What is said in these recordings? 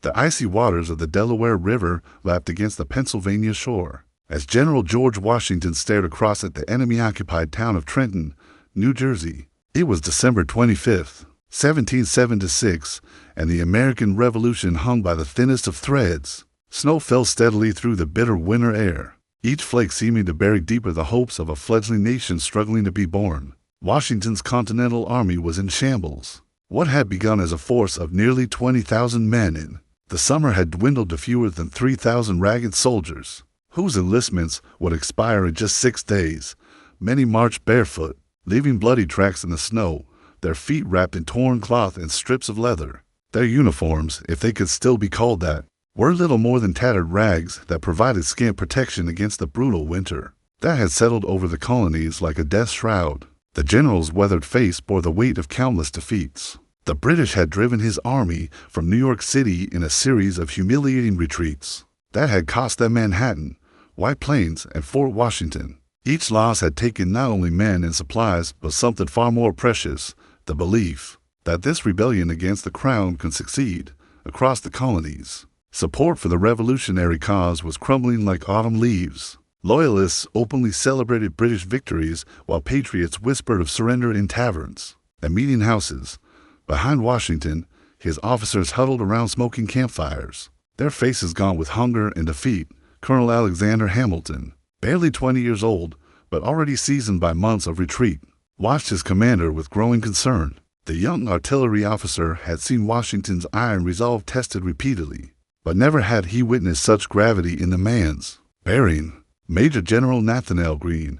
The icy waters of the Delaware River lapped against the Pennsylvania shore. As General George Washington stared across at the enemy-occupied town of Trenton, New Jersey, it was December 25th, 1776, and the American Revolution hung by the thinnest of threads. Snow fell steadily through the bitter winter air, each flake seeming to bury deeper the hopes of a fledgling nation struggling to be born. Washington's Continental Army was in shambles. What had begun as a force of nearly 20,000 men in the summer had dwindled to fewer than 3,000 ragged soldiers, whose enlistments would expire in just 6 days. Many marched barefoot, leaving bloody tracks in the snow, their feet wrapped in torn cloth and strips of leather. Their uniforms, if they could still be called that, were little more than tattered rags that provided scant protection against the brutal winter that had settled over the colonies like a death shroud. The general's weathered face bore the weight of countless defeats. The British had driven his army from New York City in a series of humiliating retreats that had cost them Manhattan, White Plains, and Fort Washington. Each loss had taken not only men and supplies, but something far more precious, the belief that this rebellion against the crown could succeed across the colonies. Support for the revolutionary cause was crumbling like autumn leaves. Loyalists openly celebrated British victories, while patriots whispered of surrender in taverns and meeting houses. Behind Washington, his officers huddled around smoking campfires, their faces gaunt with hunger and defeat. Colonel Alexander Hamilton, barely 20 years old, but already seasoned by months of retreat, watched his commander with growing concern. The young artillery officer had seen Washington's iron resolve tested repeatedly, but never had he witnessed such gravity in the man's bearing. Major General Nathanael Greene,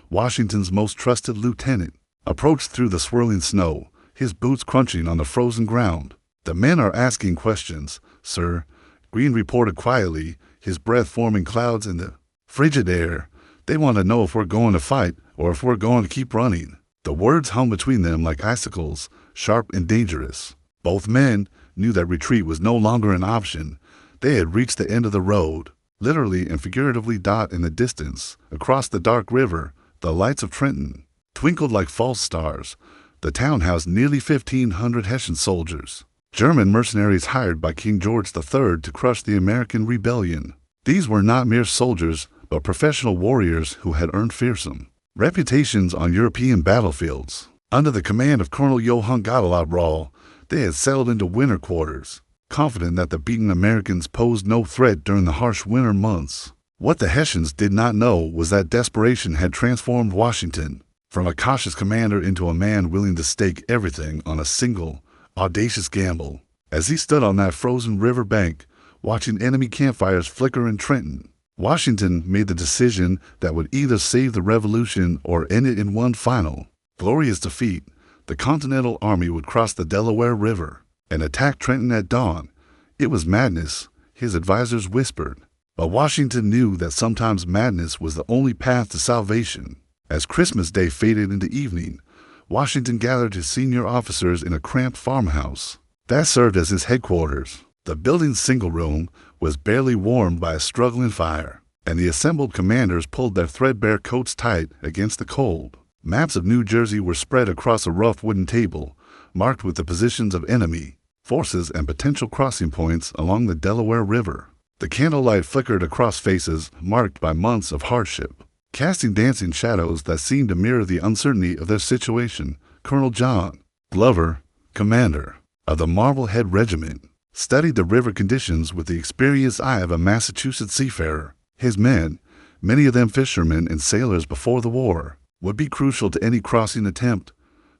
Washington's most trusted lieutenant, approached through the swirling snow, his boots crunching on the frozen ground. "The men are asking questions, sir," Greene reported quietly, his breath forming clouds in the frigid air. "They want to know if we're going to fight or if we're going to keep running." The words hung between them like icicles, sharp and dangerous. Both men knew that retreat was no longer an option. They had reached the end of the road. Literally and figuratively, dot in the distance, across the dark river, the lights of Trenton twinkled like false stars. The town housed nearly 1,500 Hessian soldiers, German mercenaries hired by King George III to crush the American rebellion. These were not mere soldiers, but professional warriors who had earned fearsome reputations on European battlefields. Under the command of Colonel Johann Gottlob, they had settled into winter quarters, confident that the beaten Americans posed no threat during the harsh winter months. What the Hessians did not know was that desperation had transformed Washington from a cautious commander into a man willing to stake everything on a single, audacious gamble. As he stood on that frozen river bank, watching enemy campfires flicker in Trenton, Washington made the decision that would either save the revolution or end it in one final, glorious defeat. The Continental Army would cross the Delaware River and attack Trenton at dawn. It was madness, his advisors whispered, but Washington knew that sometimes madness was the only path to salvation. As Christmas Day faded into evening, Washington gathered his senior officers in a cramped farmhouse that served as his headquarters. The building's single room was barely warmed by a struggling fire, and the assembled commanders pulled their threadbare coats tight against the cold. Maps of New Jersey were spread across a rough wooden table, marked with the positions of enemy forces and potential crossing points along the Delaware River. The candlelight flickered across faces marked by months of hardship, casting dancing shadows that seemed to mirror the uncertainty of their situation. Colonel John Glover, commander of the Marblehead Regiment, studied the river conditions with the experienced eye of a Massachusetts seafarer. His men, many of them fishermen and sailors before the war, would be crucial to any crossing attempt.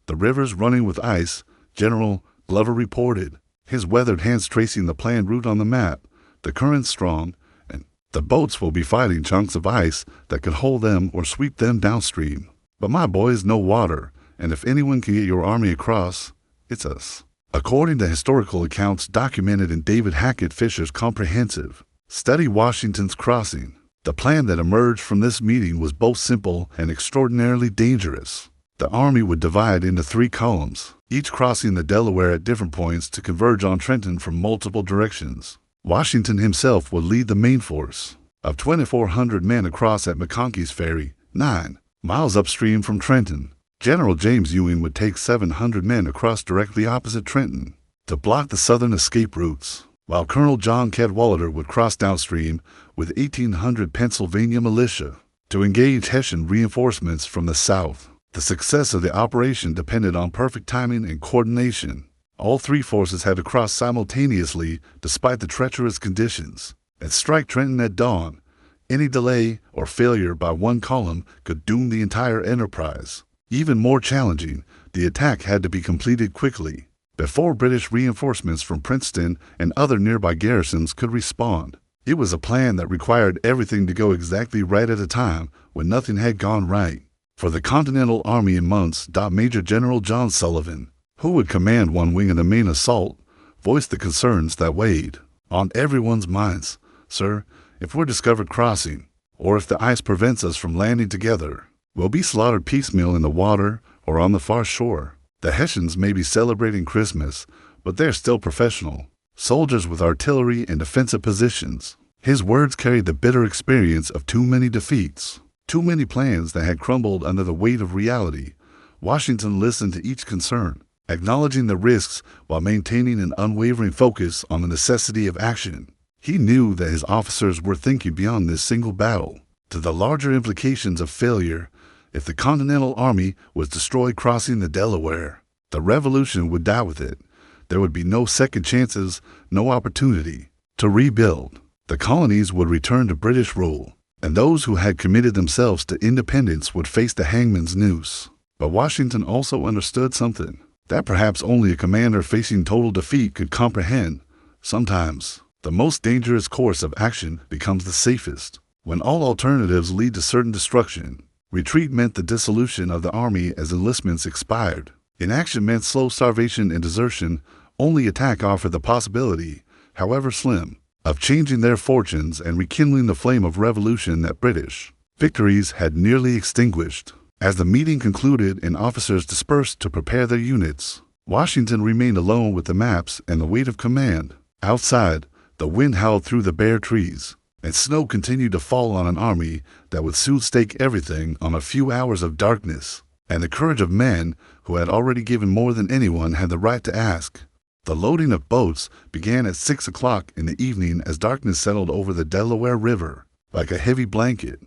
"The river's running with ice," General Glover reported, his weathered hands tracing the planned route on the map. "The current's strong, and the boats will be fighting chunks of ice that could hold them or sweep them downstream. But my boys know water, and if anyone can get your army across, it's us." According to historical accounts documented in David Hackett Fisher's comprehensive study Washington's Crossing, the plan that emerged from this meeting was both simple and extraordinarily dangerous. The army would divide into 3 columns, each crossing the Delaware at different points to converge on Trenton from multiple directions. Washington himself would lead the main force of 2,400 men across at McConkey's Ferry, 9 miles upstream from Trenton. General James Ewing would take 700 men across directly opposite Trenton to block the southern escape routes. while Colonel John Cadwalader would cross downstream with 1,800 Pennsylvania militia to engage Hessian reinforcements from the south. The success of the operation depended on perfect timing and coordination. All three forces had to cross simultaneously despite the treacherous conditions and strike Trenton at dawn. Any delay or failure by one column could doom the entire enterprise. Even more challenging, the attack had to be completed quickly, before British reinforcements from Princeton and other nearby garrisons could respond. It was a plan that required everything to go exactly right at a time when nothing had gone right. For the Continental Army in months, Major General John Sullivan, who would command one wing of the main assault, voiced the concerns that weighed on everyone's minds. "Sir, if we're discovered crossing, or if the ice prevents us from landing together, we'll be slaughtered piecemeal in the water or on the far shore. The Hessians may be celebrating Christmas, but they're still professional soldiers with artillery and defensive positions." His words carried the bitter experience of too many defeats, too many plans that had crumbled under the weight of reality. Washington listened to each concern, acknowledging the risks while maintaining an unwavering focus on the necessity of action. He knew that his officers were thinking beyond this single battle, to the larger implications of failure. If the Continental Army was destroyed crossing the Delaware, the Revolution would die with it. There would be no second chances, no opportunity to rebuild. The colonies would return to British rule, and those who had committed themselves to independence would face the hangman's noose. But Washington also understood something that perhaps only a commander facing total defeat could comprehend. Sometimes, the most dangerous course of action becomes the safest. When all alternatives lead to certain destruction, retreat meant the dissolution of the army as enlistments expired. Inaction meant slow starvation and desertion. Only attack offered the possibility, however slim, of changing their fortunes and rekindling the flame of revolution that British victories had nearly extinguished. As the meeting concluded and officers dispersed to prepare their units, Washington remained alone with the maps and the weight of command. Outside, the wind howled through the bare trees, and snow continued to fall on an army that would soon stake everything on a few hours of darkness. And the courage of men who had already given more than anyone had the right to ask. The loading of boats began at 6 o'clock in the evening as darkness settled over the Delaware River. Like a heavy blanket,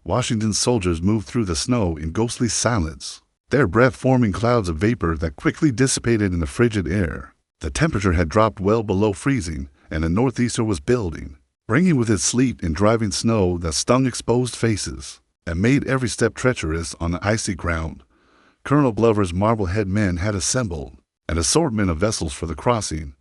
Washington's soldiers moved through the snow in ghostly silence, their breath forming clouds of vapor that quickly dissipated in the frigid air. The temperature had dropped well below freezing, and a northeaster was building, bringing with it sleet and driving snow that stung exposed faces and made every step treacherous on the icy ground. Colonel Glover's Marblehead men had assembled an assortment of vessels for the crossing,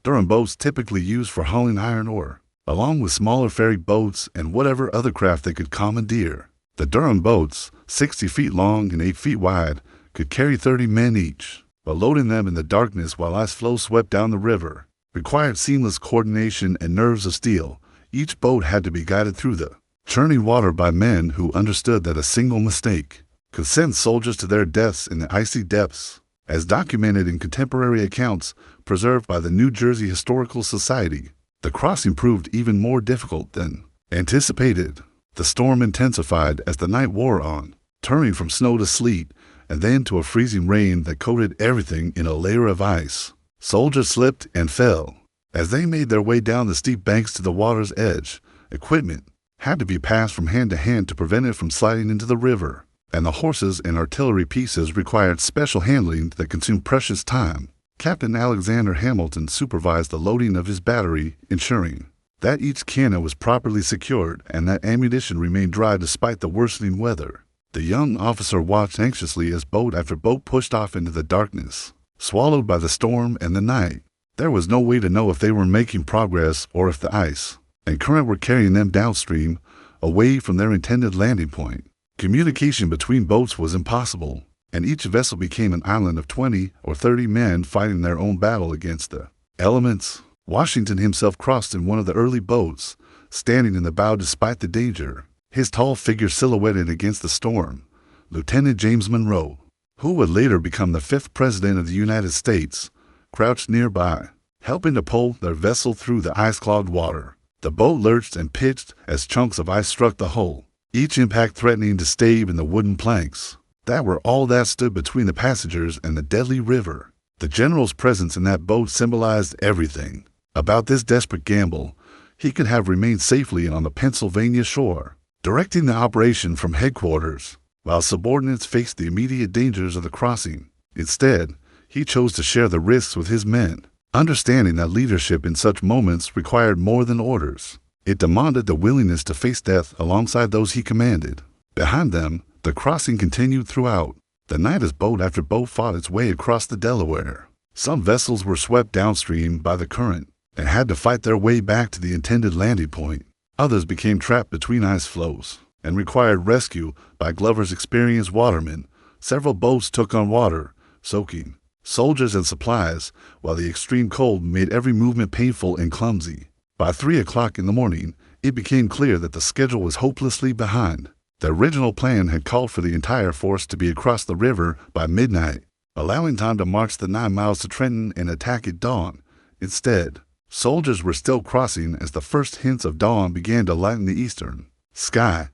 Durham boats typically used for hauling iron ore, along with smaller ferry boats and whatever other craft they could commandeer. The Durham boats, 60 feet long and 8 feet wide, could carry 30 men each, but loading them in the darkness while ice floe swept down the river required seamless coordination and nerves of steel. Each boat had to be guided through the churning water by men who understood that a single mistake could send soldiers to their deaths in the icy depths. As documented in contemporary accounts preserved by the New Jersey Historical Society, the crossing proved even more difficult than anticipated. The storm intensified as the night wore on, turning from snow to sleet and then to a freezing rain that coated everything in a layer of ice. Soldiers slipped and fell. As they made their way down the steep banks to the water's edge, equipment had to be passed from hand to hand to prevent it from sliding into the river, and the horses and artillery pieces required special handling that consumed precious time. Captain Alexander Hamilton supervised the loading of his battery, ensuring that each cannon was properly secured and that ammunition remained dry despite the worsening weather. The young officer watched anxiously as boat after boat pushed off into the darkness, swallowed by the storm and the night. There was no way to know if they were making progress or if the ice and current were carrying them downstream, away from their intended landing point. Communication between boats was impossible, and each vessel became an island of 20 or 30 men fighting their own battle against the elements. Washington himself crossed in one of the early boats, standing in the bow despite the danger, his tall figure silhouetted against the storm. Lieutenant James Monroe, who would later become the 5th President of the United States, crouched nearby, helping to pull their vessel through the ice-clogged water. The boat lurched and pitched as chunks of ice struck the hull, each impact threatening to stave in the wooden planks that were all that stood between the passengers and the deadly river. The general's presence in that boat symbolized everything. About this desperate gamble, he could have remained safely on the Pennsylvania shore, directing the operation from headquarters, while subordinates faced the immediate dangers of the crossing. Instead, he chose to share the risks with his men, understanding that leadership in such moments required more than orders. It demanded the willingness to face death alongside those he commanded. Behind them, the crossing continued throughout the night as boat after boat fought its way across the Delaware. Some vessels were swept downstream by the current and had to fight their way back to the intended landing point. Others became trapped between ice floes and required rescue by Glover's experienced watermen. Several boats took on water, soaking soldiers and supplies, while the extreme cold made every movement painful and clumsy. By 3 o'clock in the morning, it became clear that the schedule was hopelessly behind. The original plan had called for the entire force to be across the river by midnight, allowing time to march the 9 miles to Trenton and attack at dawn. Instead, soldiers were still crossing as the first hints of dawn began to lighten the eastern sky.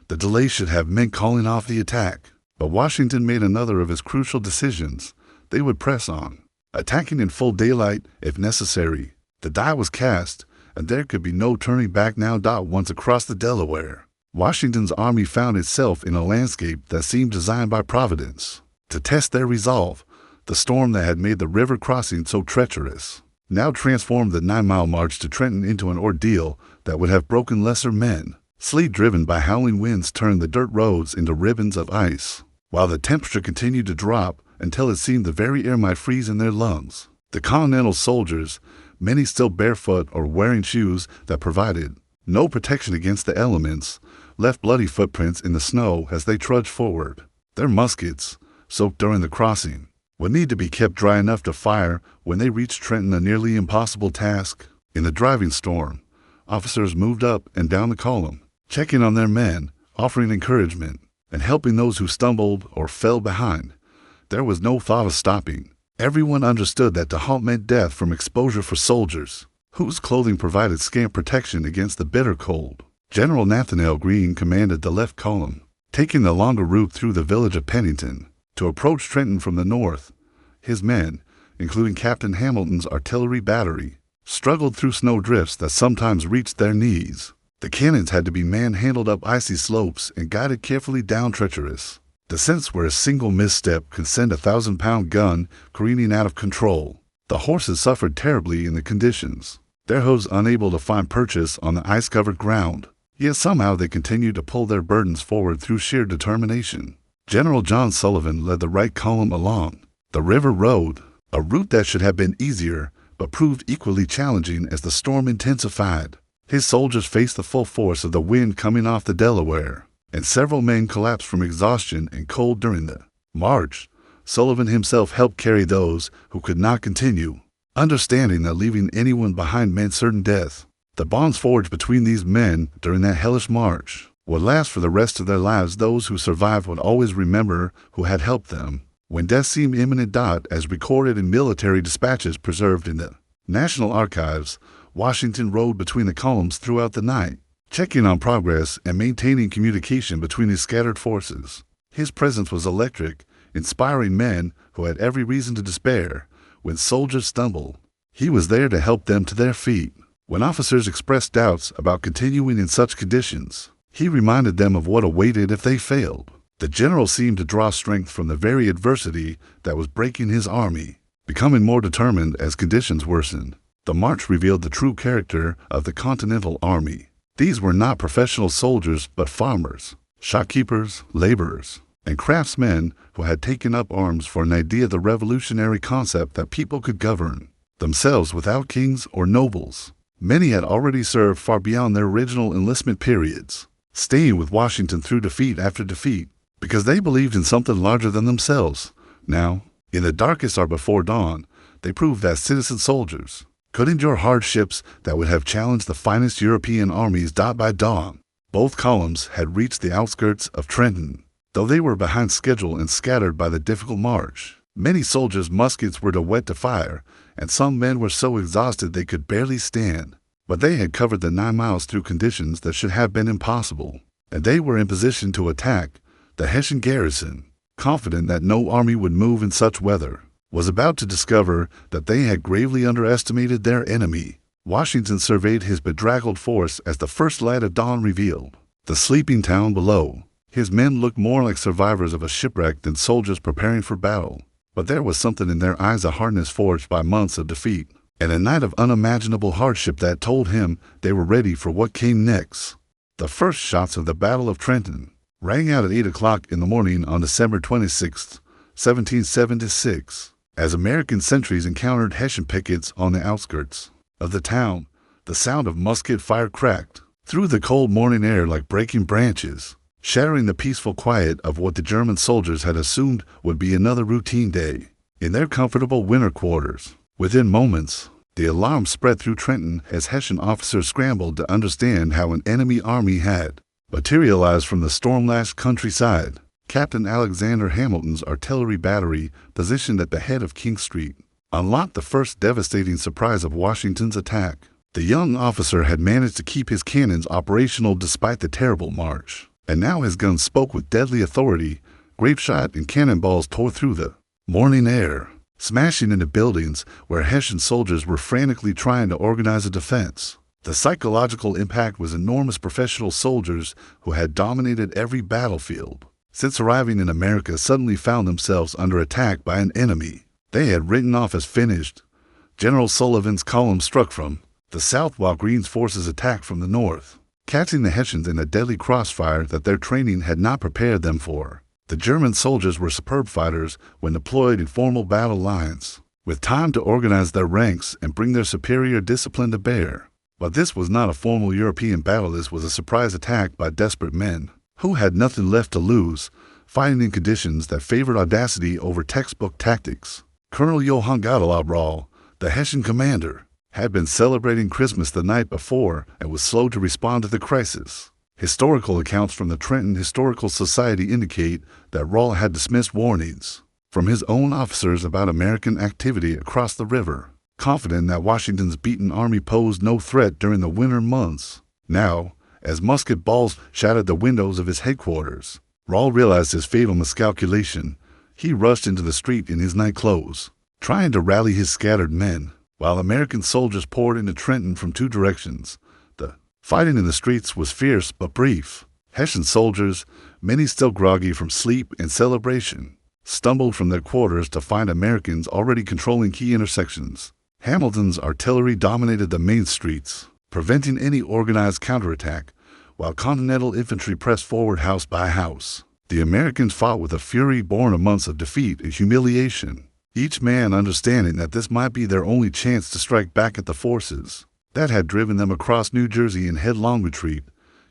The delay should have meant calling off the attack, but Washington made another of his crucial decisions. They would press on, attacking in full daylight if necessary. The die was cast, and there could be no turning back now. Once across the Delaware, Washington's army found itself in a landscape that seemed designed by Providence. To test their resolve, the storm that had made the river crossing so treacherous now transformed the 9-mile march to Trenton into an ordeal that would have broken lesser men. Sleet driven by howling winds turned the dirt roads into ribbons of ice, while the temperature continued to drop until it seemed the very air might freeze in their lungs. The Continental soldiers, many still barefoot or wearing shoes that provided no protection against the elements, left bloody footprints in the snow as they trudged forward. Their muskets, soaked during the crossing, would need to be kept dry enough to fire when they reached Trenton, a nearly impossible task. In the driving storm, officers moved up and down the column, checking on their men, offering encouragement, and helping those who stumbled or fell behind. There was no thought of stopping. Everyone understood that to halt meant death from exposure for soldiers, whose clothing provided scant protection against the bitter cold. General Nathanael Greene commanded the left column, taking the longer route through the village of Pennington to approach Trenton from the north. His men, including Captain Hamilton's artillery battery, struggled through snow drifts that sometimes reached their knees. The cannons had to be manhandled up icy slopes and guided carefully down treacherous descents where a single misstep could send a 1,000-pound gun careening out of control. The horses suffered terribly in the conditions, their hooves unable to find purchase on the ice-covered ground. Yet somehow they continued to pull their burdens forward through sheer determination. General John Sullivan led the right column along the river road, a route that should have been easier but proved equally challenging as the storm intensified. His soldiers faced the full force of the wind coming off the Delaware, and several men collapsed from exhaustion and cold during the march. Sullivan himself helped carry those who could not continue, understanding that leaving anyone behind meant certain death. The bonds forged between these men during that hellish march would last for the rest of their lives. Those who survived would always remember who had helped them when death seemed imminent. As recorded in military dispatches preserved in the National Archives, Washington rode between the columns throughout the night, checking on progress and maintaining communication between his scattered forces. His presence was electric, inspiring men who had every reason to despair. When soldiers stumbled, he was there to help them to their feet. When officers expressed doubts about continuing in such conditions, he reminded them of what awaited if they failed. The general seemed to draw strength from the very adversity that was breaking his army, becoming more determined as conditions worsened. The march revealed the true character of the Continental Army. These were not professional soldiers but farmers, shopkeepers, laborers, and craftsmen who had taken up arms for an idea, the revolutionary concept that people could govern themselves without kings or nobles. Many had already served far beyond their original enlistment periods, staying with Washington through defeat after defeat, because they believed in something larger than themselves. Now, in the darkest hour before dawn, they proved that citizen soldiers could endure hardships that would have challenged the finest European armies. By dawn, both columns had reached the outskirts of Trenton. Though they were behind schedule and scattered by the difficult march, many soldiers' muskets were too wet to fire, and some men were so exhausted they could barely stand. But they had covered the 9 miles through conditions that should have been impossible, and they were in position to attack. The Hessian garrison, confident that no army would move in such weather, was about to discover that they had gravely underestimated their enemy. Washington surveyed his bedraggled force as the first light of dawn revealed the sleeping town below. His men looked more like survivors of a shipwreck than soldiers preparing for battle. But there was something in their eyes, a hardness forged by months of defeat, and a night of unimaginable hardship that told him they were ready for what came next. The first shots of the Battle of Trenton rang out at 8 o'clock in the morning on December 26, 1776. As American sentries encountered Hessian pickets on the outskirts of the town, the sound of musket fire cracked through the cold morning air like breaking branches, shattering the peaceful quiet of what the German soldiers had assumed would be another routine day in their comfortable winter quarters. Within moments, the alarm spread through Trenton as Hessian officers scrambled to understand how an enemy army had materialized from the storm-lashed countryside. Captain Alexander Hamilton's artillery battery, positioned at the head of King Street, unlocked the first devastating surprise of Washington's attack. The young officer had managed to keep his cannons operational despite the terrible march, and now his guns spoke with deadly authority. Grapeshot and cannonballs tore through the morning air, smashing into buildings where Hessian soldiers were frantically trying to organize a defense. The psychological impact was enormous. Professional soldiers who had dominated every battlefield since arriving in America suddenly found themselves under attack by an enemy they had written off as finished. General Sullivan's column struck from the south while Greene's forces attacked from the north, catching the Hessians in a deadly crossfire that their training had not prepared them for. The German soldiers were superb fighters when deployed in formal battle lines, with time to organize their ranks and bring their superior discipline to bear. But this was not a formal European battle. This was a surprise attack by desperate men who had nothing left to lose, fighting in conditions that favored audacity over textbook tactics. Colonel Johann Gottlob, the Hessian commander, had been celebrating Christmas the night before and was slow to respond to the crisis. Historical accounts from the Trenton Historical Society indicate that Rahl had dismissed warnings from his own officers about American activity across the river, confident that Washington's beaten army posed no threat during the winter months. Now, as musket balls shattered the windows of his headquarters, Rahl realized his fatal miscalculation. He rushed into the street in his night clothes, trying to rally his scattered men, while American soldiers poured into Trenton from two directions. The fighting in the streets was fierce but brief. Hessian soldiers, many still groggy from sleep and celebration, stumbled from their quarters to find Americans already controlling key intersections. Hamilton's artillery dominated the main streets, preventing any organized counterattack, while Continental infantry pressed forward house by house. The Americans fought with a fury born of months of defeat and humiliation, each man understanding that this might be their only chance to strike back at the forces that had driven them across New Jersey in headlong retreat.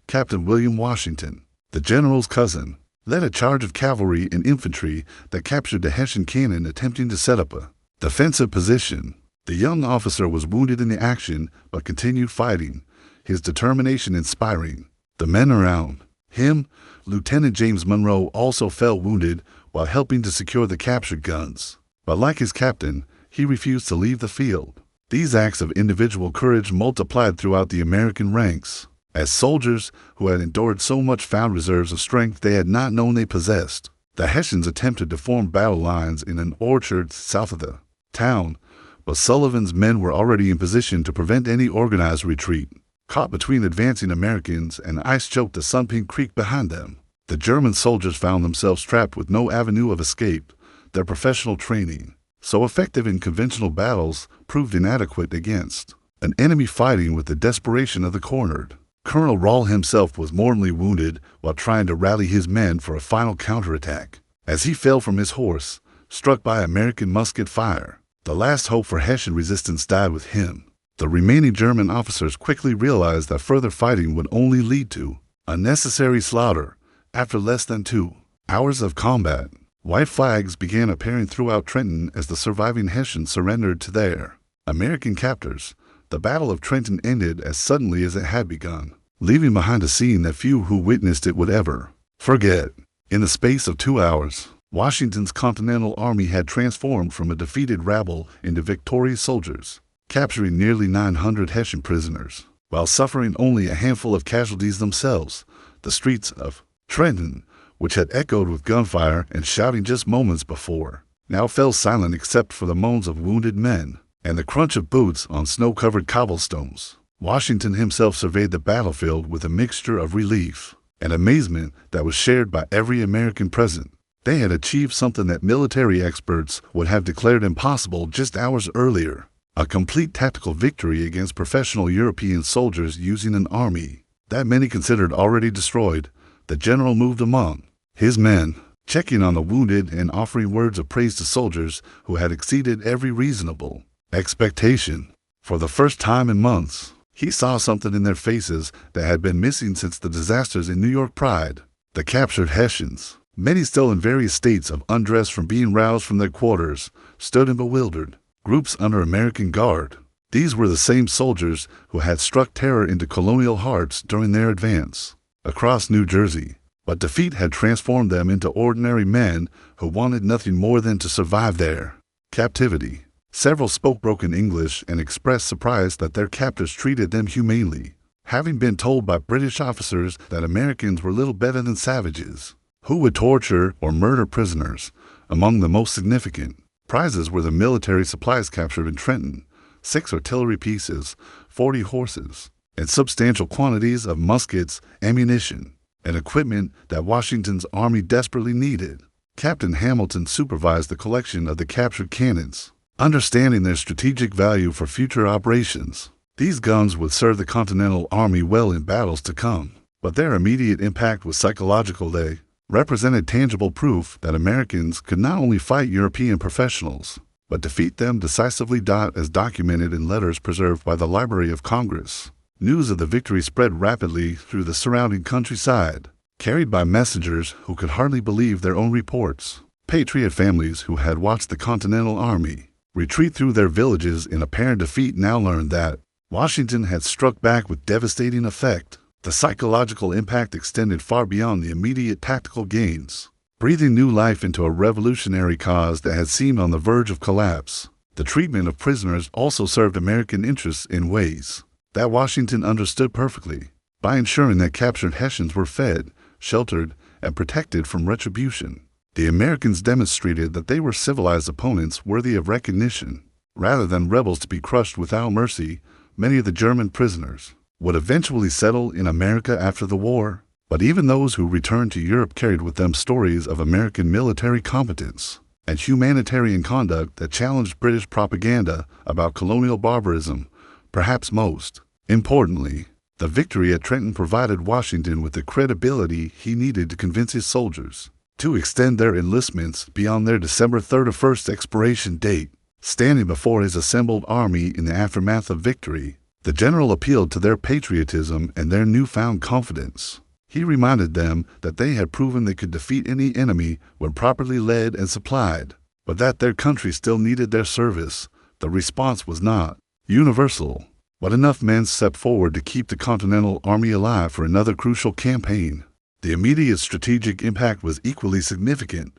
Captain William Washington, the general's cousin, led a charge of cavalry and infantry that captured the Hessian cannon attempting to set up a defensive position. The young officer was wounded in the action but continued fighting, his determination inspiring the men around him. Lieutenant James Monroe also fell wounded while helping to secure the captured guns. But like his captain, he refused to leave the field. These acts of individual courage multiplied throughout the American ranks, as soldiers who had endured so much found reserves of strength they had not known they possessed. The Hessians attempted to form battle lines in an orchard south of the town, but Sullivan's men were already in position to prevent any organized retreat. Caught between advancing Americans and ice-choked the Sunpink Creek behind them, the German soldiers found themselves trapped with no avenue of escape. Their professional training, so effective in conventional battles, proved inadequate against an enemy fighting with the desperation of the cornered. Colonel Rahl himself was mortally wounded while trying to rally his men for a final counterattack, as he fell from his horse, struck by American musket fire. The last hope for Hessian resistance died with him. The remaining German officers quickly realized that further fighting would only lead to unnecessary slaughter. After less than 2 hours of combat, white flags began appearing throughout Trenton as the surviving Hessians surrendered to their American captors. The Battle of Trenton ended as suddenly as it had begun, leaving behind a scene that few who witnessed it would ever forget. In the space of 2 hours, Washington's Continental Army had transformed from a defeated rabble into victorious soldiers, capturing nearly 900 Hessian prisoners, while suffering only a handful of casualties themselves. The streets of Trenton, which had echoed with gunfire and shouting just moments before, now fell silent except for the moans of wounded men. and the crunch of boots on snow-covered cobblestones. Washington himself surveyed the battlefield with a mixture of relief and amazement that was shared by every American present. They had achieved something that military experts would have declared impossible just hours earlier: a complete tactical victory against professional European soldiers using an army that many considered already destroyed. The general moved among his men, checking on the wounded and offering words of praise to soldiers who had exceeded every reasonable expectation. For the first time in months, he saw something in their faces that had been missing since the disasters in New York Pride. The captured Hessians, many still in various states of undress from being roused from their quarters, stood in bewildered groups under American guard. These were the same soldiers who had struck terror into colonial hearts during their advance across New Jersey. But defeat had transformed them into ordinary men who wanted nothing more than to survive their captivity. Several spoke broken English and expressed surprise that their captors treated them humanely, having been told by British officers that Americans were little better than savages who would torture or murder prisoners. Among the most significant prizes were the military supplies captured in Trenton: 6 artillery pieces, 40 horses, and substantial quantities of muskets, ammunition, and equipment that Washington's army desperately needed. Captain Hamilton supervised the collection of the captured cannons, understanding their strategic value for future operations. These guns would serve the Continental Army well in battles to come, but their immediate impact was psychological. They represented tangible proof that Americans could not only fight European professionals, but defeat them decisively. As documented in letters preserved by the Library of Congress, news of the victory spread rapidly through the surrounding countryside, carried by messengers who could hardly believe their own reports. Patriot families who had watched the Continental Army retreat through their villages in apparent defeat now learned that Washington had struck back with devastating effect. The psychological impact extended far beyond the immediate tactical gains, breathing new life into a revolutionary cause that had seemed on the verge of collapse. The treatment of prisoners also served American interests in ways that Washington understood perfectly, by ensuring that captured Hessians were fed, sheltered, and protected from retribution. The Americans demonstrated that they were civilized opponents worthy of recognition, rather than rebels to be crushed without mercy. Many of the German prisoners would eventually settle in America after the war, but even those who returned to Europe carried with them stories of American military competence and humanitarian conduct that challenged British propaganda about colonial barbarism. Perhaps most importantly, the victory at Trenton provided Washington with the credibility he needed to convince his soldiers to extend their enlistments beyond their December 31st expiration date. Standing before his assembled army in the aftermath of victory, the general appealed to their patriotism and their newfound confidence. He reminded them that they had proven they could defeat any enemy when properly led and supplied, but that their country still needed their service. The response was not universal, but enough men stepped forward to keep the Continental Army alive for another crucial campaign. The immediate strategic impact was equally significant.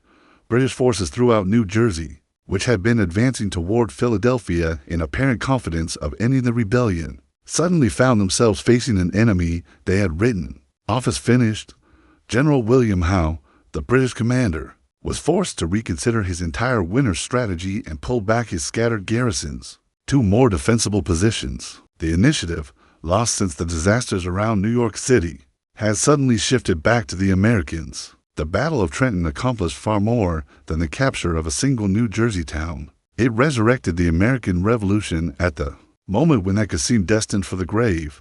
British forces throughout New Jersey, which had been advancing toward Philadelphia in apparent confidence of ending the rebellion, suddenly found themselves facing an enemy they had written office finished. General William Howe, the British commander, was forced to reconsider his entire winter strategy and pull back his scattered garrisons to more defensible positions. The initiative, lost since the disasters around New York City, had suddenly shifted back to the Americans. The Battle of Trenton accomplished far more than the capture of a single New Jersey town. It resurrected the American Revolution at the moment when that could seem destined for the grave.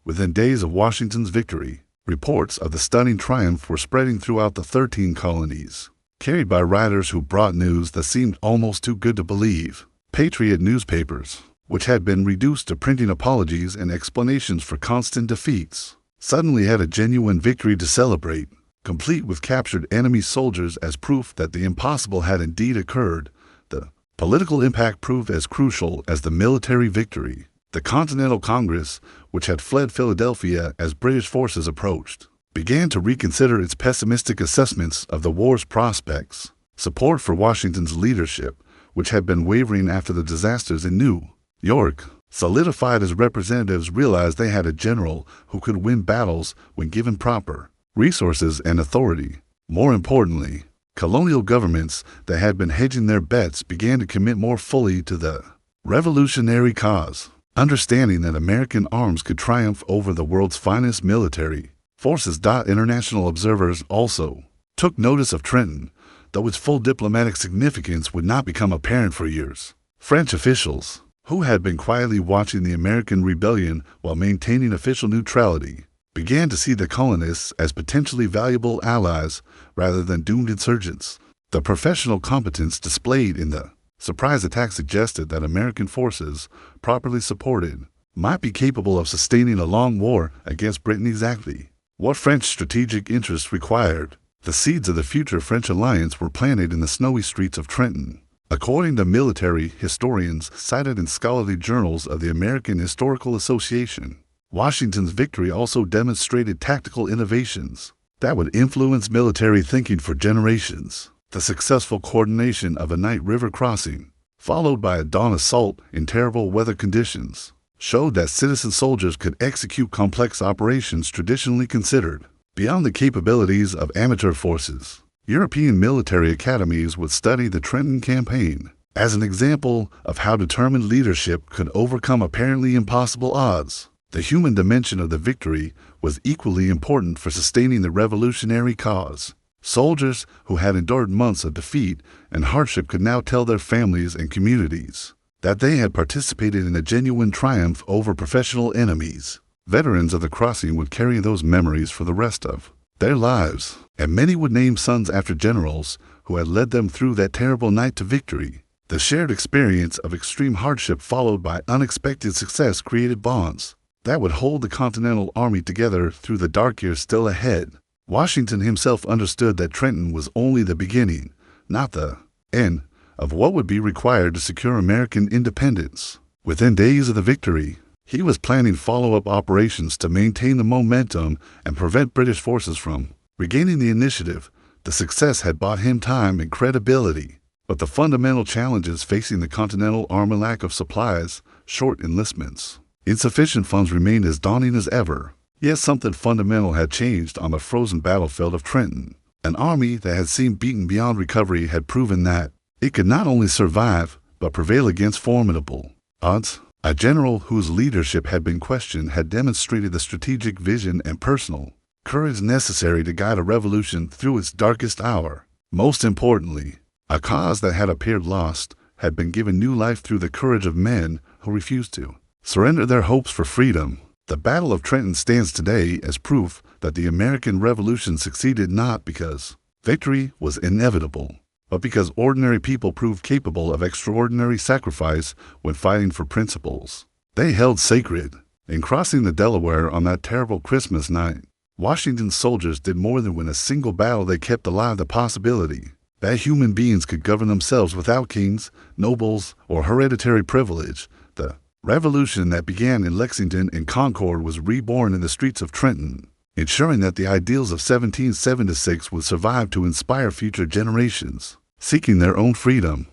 Within days of Washington's victory, reports of the stunning triumph were spreading throughout the 13 colonies, carried by writers who brought news that seemed almost too good to believe. Patriot newspapers, which had been reduced to printing apologies and explanations for constant defeats, suddenly had a genuine victory to celebrate, complete with captured enemy soldiers as proof that the impossible had indeed occurred. The political impact proved as crucial as the military victory. The Continental Congress, which had fled Philadelphia as British forces approached, began to reconsider its pessimistic assessments of the war's prospects. Support for Washington's leadership, which had been wavering after the disasters in New York, solidified as representatives realized they had a general who could win battles when given proper resources and authority. More importantly, colonial governments that had been hedging their bets began to commit more fully to the Revolutionary cause. Understanding that American arms could triumph over the world's finest military forces. International observers also took notice of Trenton, though its full diplomatic significance would not become apparent for years. French officials, who had been quietly watching the American rebellion while maintaining official neutrality, began to see the colonists as potentially valuable allies rather than doomed insurgents. The professional competence displayed in the surprise attack suggested that American forces, properly supported, might be capable of sustaining a long war against Britain. Exactly what French strategic interests required. The seeds of the future French alliance were planted in the snowy streets of Trenton. According to military historians cited in scholarly journals of the American Historical Association, Washington's victory also demonstrated tactical innovations that would influence military thinking for generations. The successful coordination of a night river crossing, followed by a dawn assault in terrible weather conditions, showed that citizen soldiers could execute complex operations traditionally considered beyond the capabilities of amateur forces. European military academies would study the Trenton campaign as an example of how determined leadership could overcome apparently impossible odds. The human dimension of the victory was equally important for sustaining the revolutionary cause. Soldiers who had endured months of defeat and hardship could now tell their families and communities that they had participated in a genuine triumph over professional enemies. Veterans of the crossing would carry those memories for the rest of their lives, and many would name sons after generals who had led them through that terrible night to victory. The shared experience of extreme hardship followed by unexpected success created bonds that would hold the Continental Army together through the dark years still ahead. Washington himself understood that Trenton was only the beginning, not the end, of what would be required to secure American independence. Within days of the victory, he was planning follow-up operations to maintain the momentum and prevent British forces from regaining the initiative. The success had bought him time and credibility, but the fundamental challenges facing the Continental Army, lack of supplies, short enlistments, insufficient funds, remained as daunting as ever. Yet something fundamental had changed on the frozen battlefield of Trenton. An army that had seemed beaten beyond recovery had proven that it could not only survive, but prevail against formidable odds. A general whose leadership had been questioned had demonstrated the strategic vision and personal courage necessary to guide a revolution through its darkest hour. Most importantly, a cause that had appeared lost had been given new life through the courage of men who refused to surrender their hopes for freedom. The Battle of Trenton stands today as proof that the American Revolution succeeded not because victory was inevitable, but because ordinary people proved capable of extraordinary sacrifice when fighting for principles they held sacred. In crossing the Delaware on that terrible Christmas night, Washington's soldiers did more than win a single battle. They kept alive the possibility that human beings could govern themselves without kings, nobles, or hereditary privilege. The revolution that began in Lexington and Concord was reborn in the streets of Trenton, ensuring that the ideals of 1776 would survive to inspire future generations seeking their own freedom.